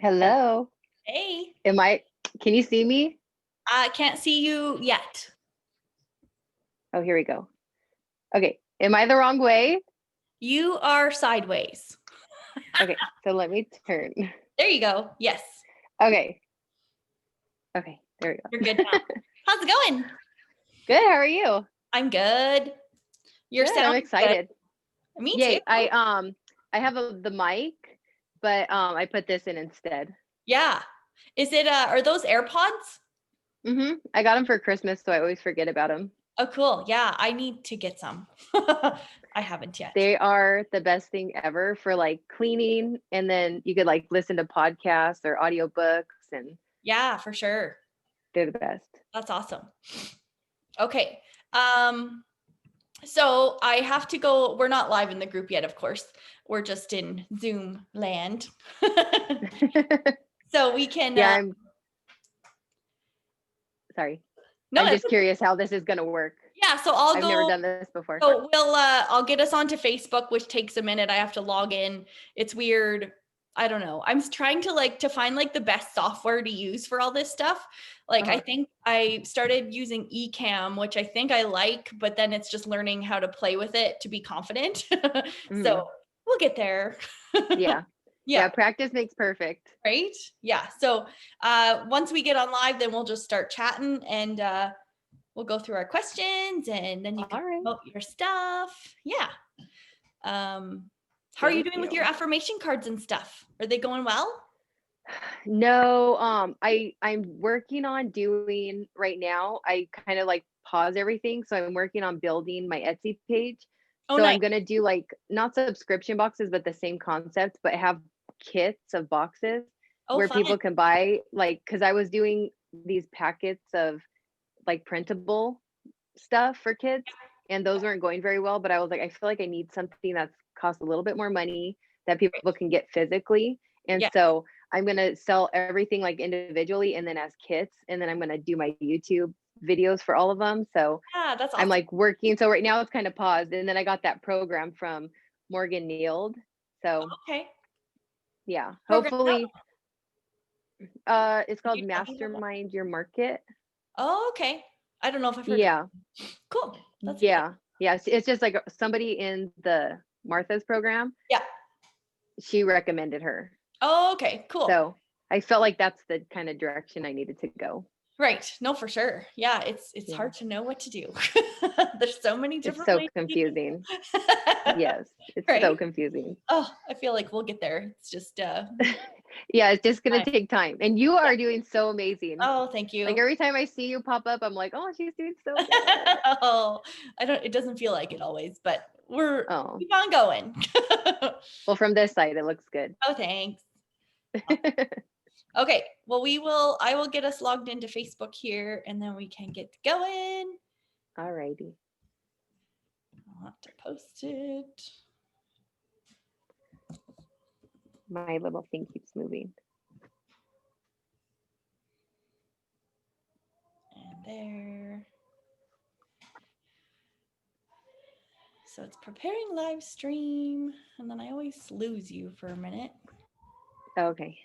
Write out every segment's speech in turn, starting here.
Hello. Hey, Can you see me? I can't see you yet. Oh, here we go. Okay. Am I the wrong way? You are sideways. Okay. So let me turn. There you go. Yes, Okay. Okay. There you're we good go. now. How's it going? Good. How are you? I'm good. Your Good. I'm sound good. excited. Me too. Yay. I have the mic, but I put this in instead. Yeah. Is it are those AirPods? I got them for Christmas, so I always forget about them. Oh, cool. Yeah, I need to get some. I haven't yet. They are the best thing ever for like cleaning, and then you could like listen to podcasts or audiobooks, and Yeah, for sure. they're the best. That's awesome. Okay. So I have to go. We're not live in the group yet, of course. We're just in Zoom land. So we can Yeah, I'm sorry. no, I'm it's just curious how this is going to work. yeah, so I'll I've never go. done this before. So I'll get us onto Facebook, which takes a minute. I have to log in. It's weird. I don't know. I'm trying to find like the best software to use for all this stuff. Like I think I started using Ecamm, which I think I like, but then it's just learning how to play with it to be confident. So we'll get there. Yeah. Yeah. Practice makes perfect. Right? Yeah. So once we get on live, then we'll just start chatting and we'll go through our questions and then you can promote your stuff. Yeah. How are you doing with your affirmation cards and stuff? Are they going well? No, I'm working on doing right now. I kind of like pause everything, so I'm working on building my Etsy page. Oh, So nice. I'm gonna do like not subscription boxes, but the same concept, but have kits of boxes where Fun. people can buy like because I was doing these packets of like printable stuff for kids, and those weren't going very well. But I was like, I feel like I need something that's cost a little bit more money that people can get physically. And Yeah. so I'm gonna sell everything like individually and then as kits, and then I'm gonna do my YouTube videos for all of them. So Yeah, that's I'm awesome. like working. So right now it's kind of paused, and then I got that program from Morgan Neild. So Okay. yeah, Program hopefully it's Did called you tell me about that? Mastermind Your Market. Oh, okay. I don't know if I've heard of Yeah. it. Cool. That's good. Yeah, it's just like somebody in the Martha's program, Yeah. she recommended her. Oh, okay. Cool. So I felt like that's the kind of direction I needed to go. Right. No, for sure. Yeah, it's Yeah. hard to know what to do. There's so many It's different so ways. confusing. Yes, it's Right. so confusing. Oh, I feel like we'll get there. It's just Yeah, it's just gonna time. take time. And you Yeah. are doing so amazing. Oh, thank Like you. every time I see you pop up, I'm like, oh, she's doing so good. Oh, it doesn't feel like it always, but we're Oh, keep on going. well, from this side, it looks good. Oh, thanks. Okay, well, I will get us logged into Facebook here and then we can get going. Alrighty. I'll have to post it. My little thing keeps moving. And there. So it's preparing live stream, and then I always lose you for a minute. Okay.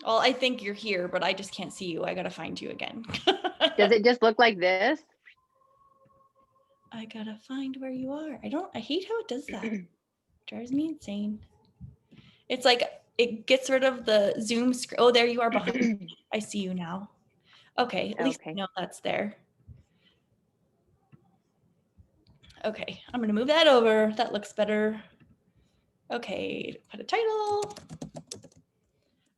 Well, I think you're here, but I just can't see you. I gotta find you again. Does it just look like this? I gotta find where you are. I hate how it does that. It drives me insane. It's like it gets rid of the Zoom screen. Oh, there you are behind me. I see you now. Okay, at least I know that's there. Okay, I'm gonna move that over. That looks better. Okay, put a title.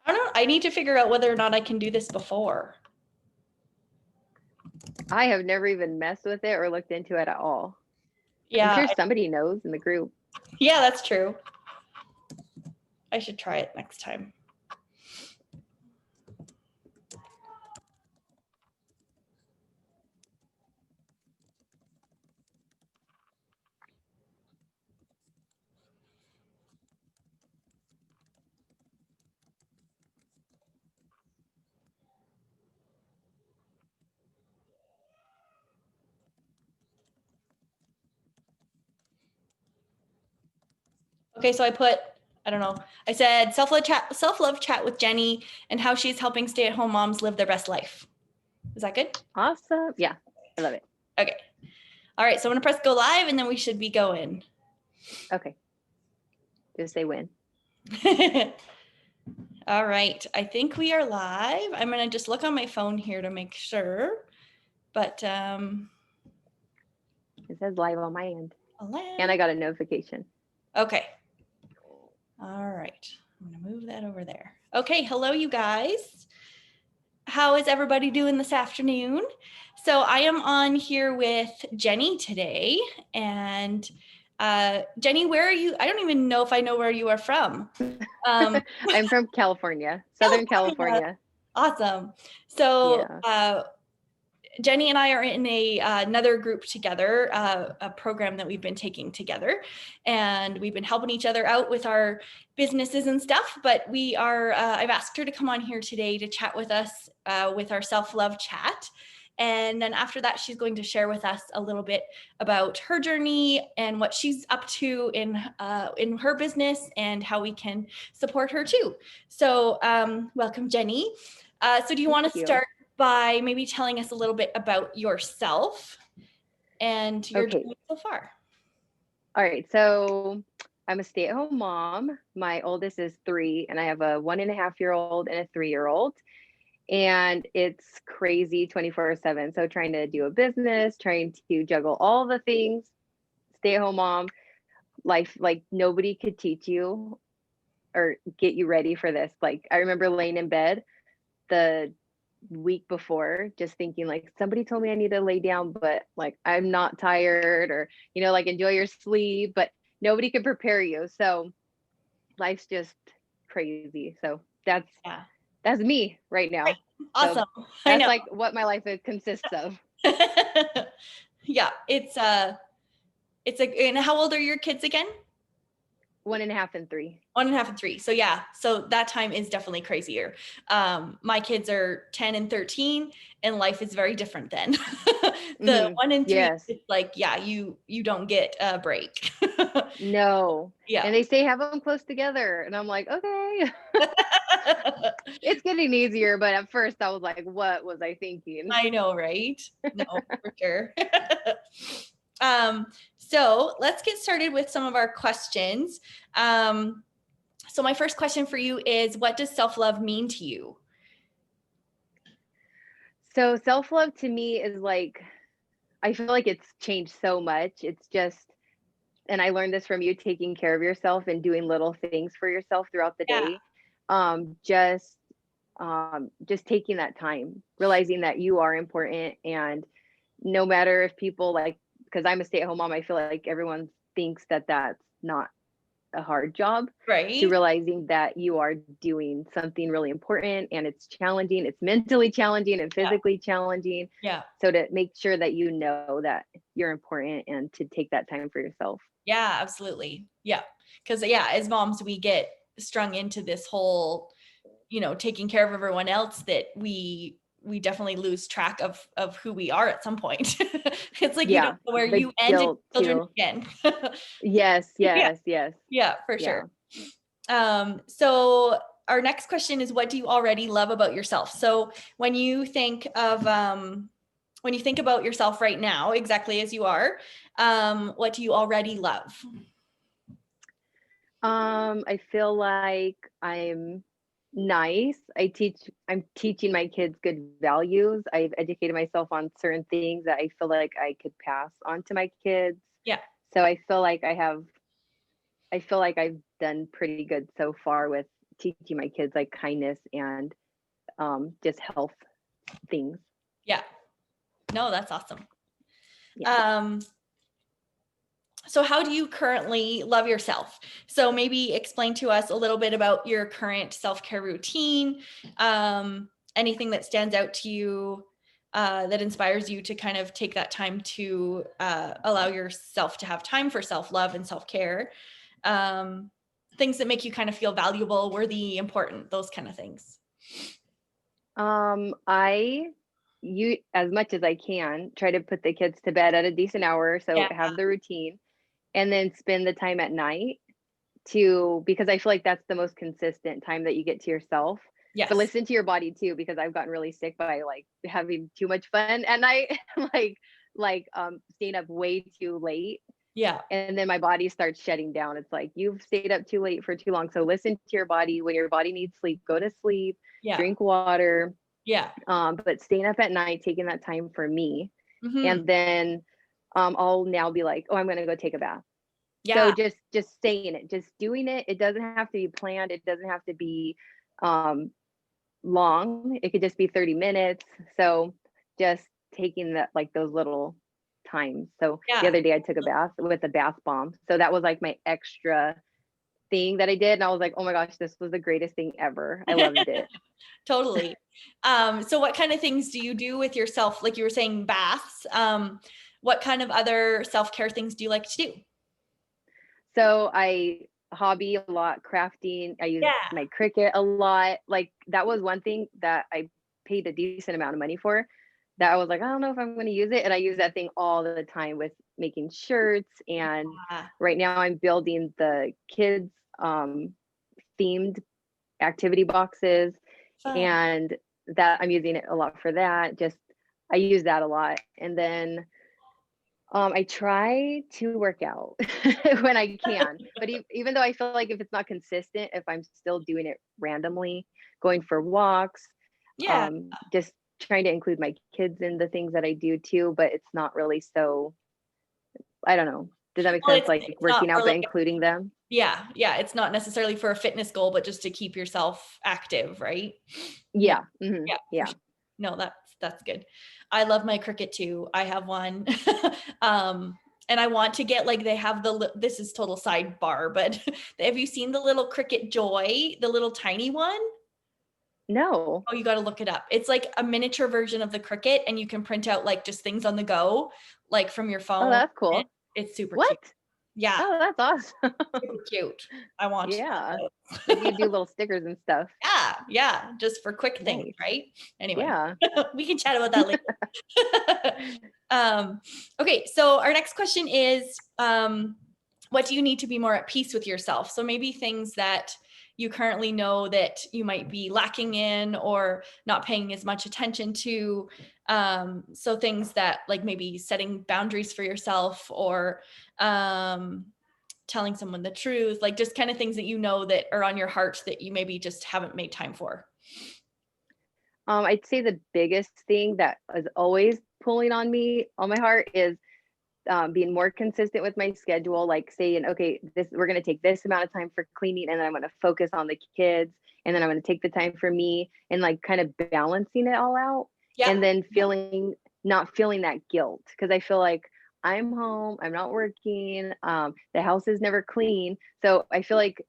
I don't know. I need to figure out whether or not I can do this before. I have never even messed with it or looked into it at all. Yeah. I'm sure somebody knows in the group. Yeah, that's true. I should try it next time. Okay, so I put I don't know. I said self-love chat with Jeni and how she's helping stay-at-home moms live their best life. Is that good? Awesome. Yeah, I love it. Okay. All right. So I'm going to press go live and then we should be going. Okay. Just say when. All right. I think we are live. I'm going to just look on my phone here to make sure. But it says live on my end. Hello. And I got a notification. Okay. All right. I'm going to move that over there. Okay. Hello, you guys. How is everybody doing this afternoon? So I am on here with Jeni today. And Jeni, where are you? I don't even know if I know where you are from. I'm from California, Southern California. Awesome. So Jeni and I are in another group together, a program that we've been taking together, and we've been helping each other out with our businesses and stuff. But we are, I've asked her to come on here today to chat with us with our self-love chat. And then after that, she's going to share with us a little bit about her journey and what she's up to in her business and how we can support her too. So welcome, Jeni. So do you want to start by maybe telling us a little bit about yourself and your journey so far? All right. So I'm a stay-at-home mom. My oldest is 3, and I have a 1.5-year-old and a 3-year-old. And it's crazy 24/7. So trying to do a business, trying to juggle all the things, stay-at-home mom, life, like nobody could teach you or get you ready for this. Like I remember laying in bed the week before just thinking like somebody told me I need to lay down, but like I'm not tired, or like enjoy your sleep, but nobody can prepare you. So life's just crazy. So that's me right now. Awesome. So that's like what my life consists of. Yeah, it's and how old are your kids again? 1.5 and 3. 1.5 and 3. So yeah, so that time is definitely crazier. My kids are 10 and 13, and life is very different then. The 1 and 3, it's like, you don't get a break. No. Yeah. And they say have them close together, and I'm like, okay. It's getting easier, but at first I was like, what was I thinking? I know, right? No, for sure. So let's get started with some of our questions. So my first question for you is, what does self-love mean to you? So self-love to me is like, I feel like it's changed so much. It's just, and I learned this from you, taking care of yourself and doing little things for yourself throughout the day. Just taking that time, realizing that you are important, and no matter if people like, because I'm a stay-at-home mom, I feel like everyone thinks that that's not a hard job, right? To realizing that you are doing something really important, and it's challenging, it's mentally challenging and physically challenging. So to make sure that you know that you're important and to take that time for yourself. Yeah, absolutely. Yeah. Because as moms, we get strung into this whole, taking care of everyone else, that we definitely lose track of who we are at some point. It's like you don't know where you end and children begin. Yes. Yeah, for sure. So our next question is, what do you already love about yourself? So when you think about yourself right now, exactly as you are, what do you already love? I feel like I'm nice. I'm teaching my kids good values. I've educated myself on certain things that I feel like I could pass on to my kids. Yeah. So I feel like I've done pretty good so far with teaching my kids like kindness and just health things. Yeah. No, that's awesome. Yeah. So how do you currently love yourself? So maybe explain to us a little bit about your current self-care routine, anything that stands out to you that inspires you to kind of take that time to allow yourself to have time for self-love and self-care, things that make you kind of feel valuable, worthy, important, those kind of things. You as much as I can try to put the kids to bed at a decent hour, so have the routine, and then spend the time at night because I feel like that's the most consistent time that you get to yourself. But Yes. listen to your body too, because I've gotten really sick by like having too much fun at night, like staying up way too late. Yeah. And then my body starts shutting down. It's like you've stayed up too late for too long. So listen to your body. When your body needs sleep, go to sleep, Yeah. drink water. Yeah. But staying up at night, taking that time for me. Mm-hmm. And then I'll now be like, oh, I'm gonna go take a bath. So Yeah. just saying it, just doing it. It doesn't have to be planned. It doesn't have to be um long. It could just be 30 minutes. So just taking that, like those little times. So the Yeah. other day I took a bath with a bath bomb. So that was like my extra thing that I did. And I was like, oh my gosh, this was the greatest thing ever. I loved it. Totally. So what kind of things do you do with yourself? Like you were saying, baths. What kind of other self-care things do you like to do? So I hobby a lot, crafting. I use Yeah. my Cricut a lot. Like that was one thing that I paid a decent amount of money for, that I was like, I don't know if I'm going to use it. And I use that thing all the time with making shirts. And Ah, right now I'm building the kids themed activity boxes, fun. and that I'm using it a lot for that. Just I use that a lot. And then I try to work out when I can, but even though I feel like if it's not consistent, if I'm still doing it randomly, going for walks, Yeah. just trying to include my kids in the things that I do too, but it's not really so, I don't know. Does that make Well, sense? Like it's not working for out, but like including them? yeah, yeah. It's not necessarily for a fitness goal, but just to keep yourself active, right? Yeah. Yeah. Yeah, for Yeah. sure. No, that's good. I love my Cricut too. I have one. And I want to get like they have this is total sidebar, but have you seen the little Cricut Joy, the little tiny one? No. Oh, you got to look it up. It's like a miniature version of the Cricut, and you can print out like just things on the go, like from your Oh, phone. that's And cool. it's super What? cute. Yeah, Oh, that's awesome. super cute. I want Yeah. that. Like you do little stickers and stuff. Yeah, yeah, just for quick things, Nice. right? Anyway, Yeah. we can chat about that later. Okay, so our next question is, what do you need to be more at peace with yourself? So maybe things that you currently know that you might be lacking in or not paying as much attention to. So things that like maybe setting boundaries for yourself or telling someone the truth, like just kind of things that you know that are on your heart that you maybe just haven't made time for. I'd say the biggest thing that is always pulling on me, on my heart, is being more consistent with my schedule. Like saying, okay, this we're gonna take this amount of time for cleaning, and then I'm gonna focus on the kids, and then I'm gonna take the time for me, and like kind of balancing it all out, Yeah. and then not feeling that guilt, because I feel like I'm home, I'm not working, the house is never clean, so I feel like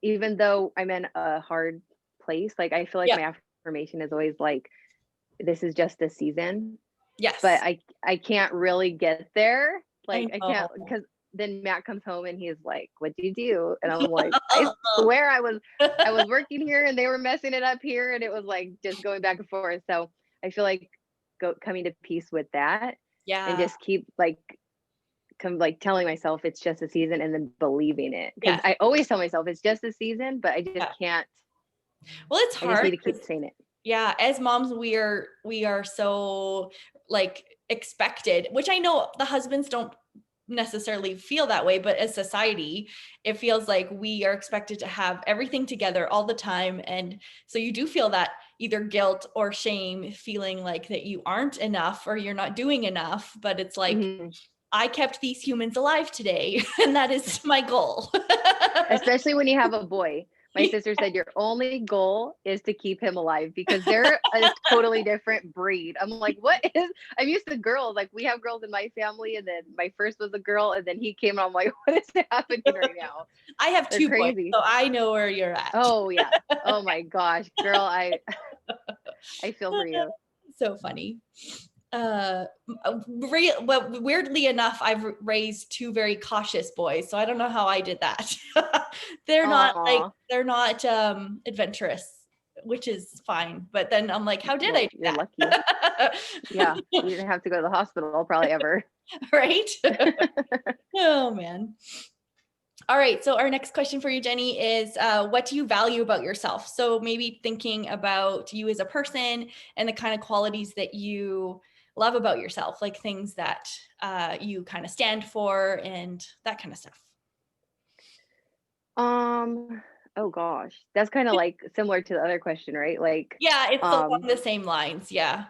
even though I'm in a hard place, like I feel like Yeah. my affirmation is always like, this is just a season, but Yes. I can't really get there. I Like I can't, know. because then Matt comes home and he's like, "What'd you do?" And I'm like, "I swear I was working here and they were messing it up here," and it was like just going back and forth. So I feel like coming to peace with that, and Yeah. just keep like like telling myself it's just a season, and then believing it, because Yeah. I always tell myself it's just a season, but I just Yeah. can't. Well, it's I just hard need to keep 'cause, saying it. yeah, as moms, we are so like expected, which I know the husbands don't necessarily feel that way, but as society, it feels like we are expected to have everything together all the time. And so you do feel that either guilt or shame, feeling like that you aren't enough or you're not doing enough. But it's like, Mhm. I kept these humans alive today, and that is my goal. Especially when you have a boy. My sister said your only goal is to keep him alive, because they're a totally different breed. I'm like, what is? I'm used to girls. Like we have girls in my family, and then my first was a girl, and then he came, and I'm like, what is happening right now? I have They're 2 boys, crazy. so I know where you're at. Oh yeah. Oh my gosh, girl, I feel for you. So funny. Well, weirdly enough, I've raised 2 very cautious boys, so I don't know how I did that. Aw. They're not adventurous, which is fine. But then I'm like, how did I Well, do you're lucky. that? Yeah, you didn't have to go to the hospital probably ever. Right? Oh man. All right. So our next question for you, Jeni, is what do you value about yourself? So maybe thinking about you as a person and the kind of qualities that you love about yourself, like things that you kind of stand for and that kind of stuff. Oh gosh, that's kind of like similar to the other question, right? Like, Yeah, it's along um, the same lines. Yeah.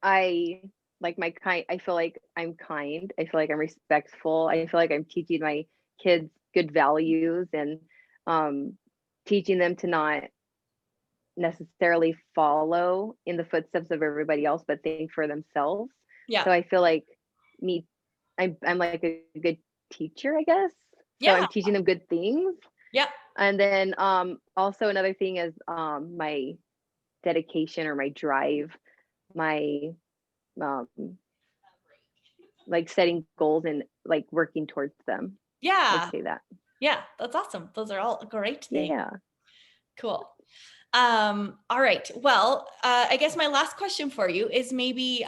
I like my kind. I feel like I'm kind. I feel like I'm respectful. I feel like I'm teaching my kids good values and um, teaching them to not necessarily follow in the footsteps of everybody else, but think for themselves. Yeah. So I feel like me, I'm like a good teacher, I guess. So Yeah. I'm teaching them good things. Yeah. And then also another thing is my dedication or my drive, my um like setting goals and like working towards them. I'd Yeah. say that. Yeah. That's awesome. Those are all great things. Yeah. Cool. All right. Well, I guess my last question for you is maybe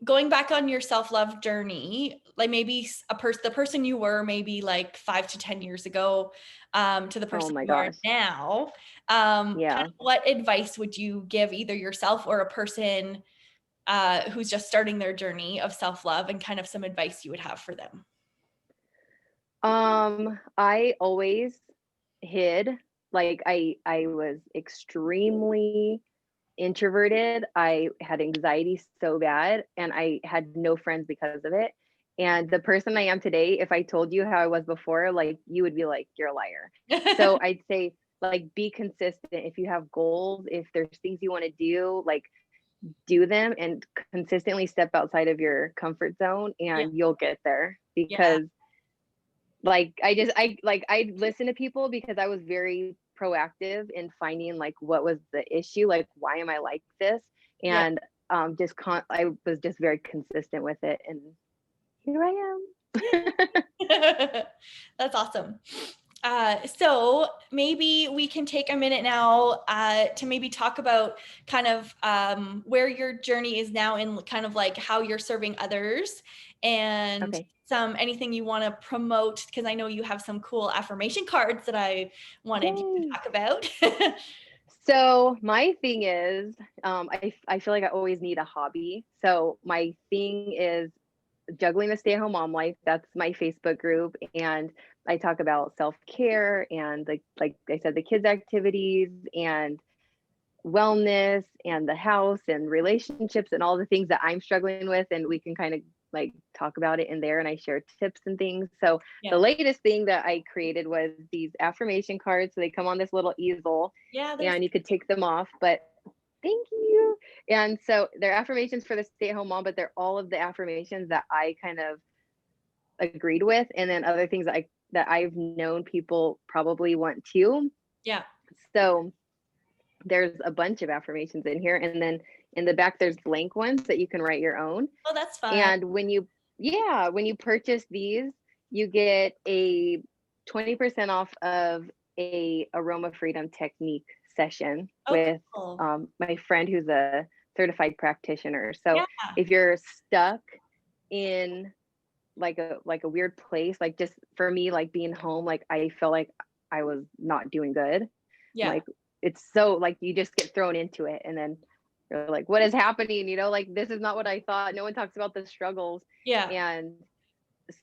going back on your self-love journey, like maybe the person you were maybe like 5 to 10 years ago, to the Oh person my you are gosh. now, kind Yeah. of what advice would you give either yourself or a person who's just starting their journey of self-love, and kind of some advice you would have for them? I always hid. Like I was extremely introverted. I had anxiety so bad and I had no friends because of it. And the person I am today, if I told you how I was before, like you would be like, you're a liar. So I'd say like be consistent. If you have goals, if there's things you want to do, like do them and consistently step outside of your comfort zone Yeah. and you'll get there Yeah. because like I listen to people because I was very proactive in finding like what was the issue, like why am I like this? Yeah. And I was just very consistent with it and here I am. That's awesome. So maybe we can take a minute now to maybe talk about kind of where your journey is now and kind of like how you're serving others, and Okay. anything you want to promote, because I know you have some cool affirmation cards that I wanted you to Yay. talk about. So my thing is, I feel like I always need a hobby. So my thing is juggling the stay-at-home mom life. That's my Facebook group, and I talk about self-care and like I said, the kids' activities and wellness and the house and relationships and all the things that I'm struggling with, and we can kind of like talk about it in there and I share tips and things. So the Yeah. latest thing that I created was these affirmation cards. So they come on this little easel Yeah, there's and you could take them off, but thank you. And so they're affirmations for the stay-at-home mom, but they're all of the affirmations that I kind of agreed with and then other things that I've known people probably want too. yeah. So there's a bunch of affirmations in here and then in the back there's blank ones that you can write your own. Oh, that's fun. And when you purchase these, you get a 20% off of a aroma freedom technique session Oh, with cool. my friend who's a certified practitioner. So Yeah. if you're stuck in like a weird place, like just for me, like being home, like I felt like I was not doing good. Yeah. Like it's so like you just get thrown into it and then you're like, what is happening? You know, like this is not what I thought. No one talks about the struggles. Yeah. And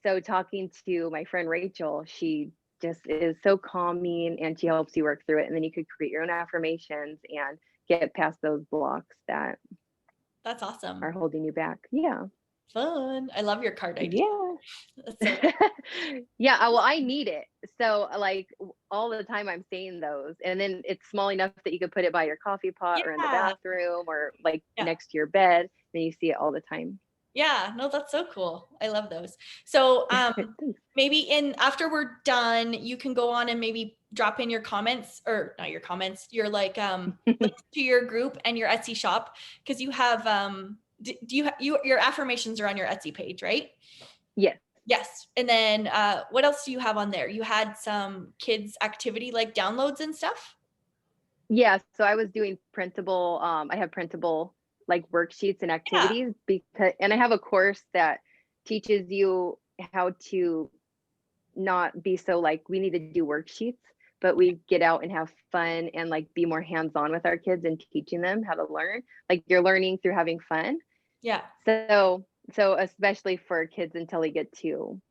so talking to my friend Rachel, she just is so calming and she helps you work through it. And then you could create your own affirmations and get past those blocks that That's awesome. are holding you back. Yeah. Fun. I love your card idea. Yeah. That's so Yeah, well, I need it. So, like, all the time I'm saying those, and then it's small enough that you could put it by your coffee pot or in the yeah. bathroom or like Yeah. next to your bed. Then you see it all the time. Yeah, no, that's so cool. I love those. So, Thanks. maybe in after we're done, you can go on and maybe drop in your comments, or not your comments, your like links to your group and your Etsy shop, because you have do you your affirmations are on your Etsy page, right? Yes. Yes. And then what else do you have on there? You had some kids activity like downloads and stuff? Yeah. So I was doing printable, I have printable like worksheets and Yeah. activities and I have a course that teaches you how to not be so like we need to do worksheets, but we get out and have fun and like be more hands-on with our kids and teaching them how to learn. Like you're learning through having fun. Yeah. So especially for kids until they get to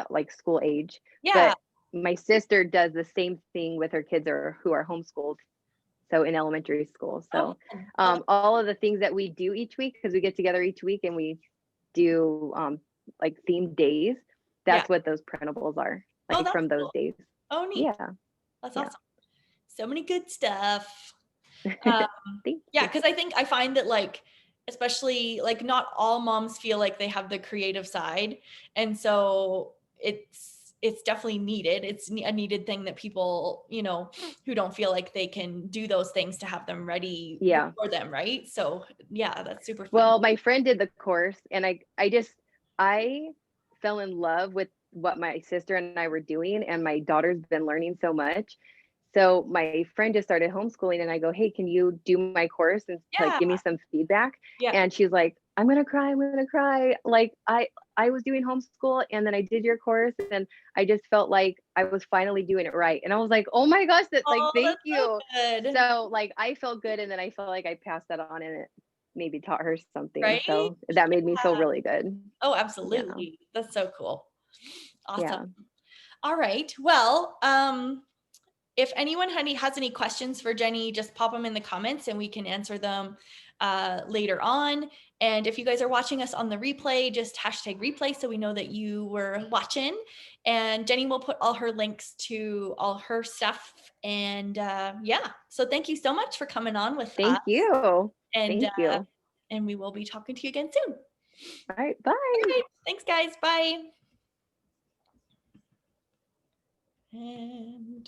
like school age. Yeah. But my sister does the same thing with her kids or who are homeschooled. So in elementary school. So all of the things that we do each week, because we get together each week and we do like themed days. That's what those printables are, like from those days. Oh, neat. Yeah. That's awesome. So many good stuff. Yeah, because I find that like, especially like not all moms feel like they have the creative side. And so it's definitely needed. It's a needed thing that people, you know, who don't feel like they can do those things to have them ready for them. Right. So yeah, that's super fun. Well, my friend did the course and I fell in love with what my sister and I were doing, and my daughter's been learning so much. So my friend just started homeschooling and I go, hey, can you do my course and like give me some feedback? And she's like, I'm gonna cry. Like I was doing homeschool and then I did your course and I just felt like I was finally doing it right. And I was like, oh my gosh, thank you. So like I felt good, and then I felt like I passed that on and it maybe taught her something. Right? So that made me feel really good. Oh, absolutely. That's so cool. Awesome. All right. Well, if anyone has any questions for Jeni, just pop them in the comments and we can answer them later on. And if you guys are watching us on the replay, just hashtag replay so we know that you were watching. And Jeni will put all her links to all her stuff. And so thank you so much for coming on with us. Thank you. And, thank you. And we will be talking to you again soon. All right. Bye. Okay, thanks, guys. Bye. And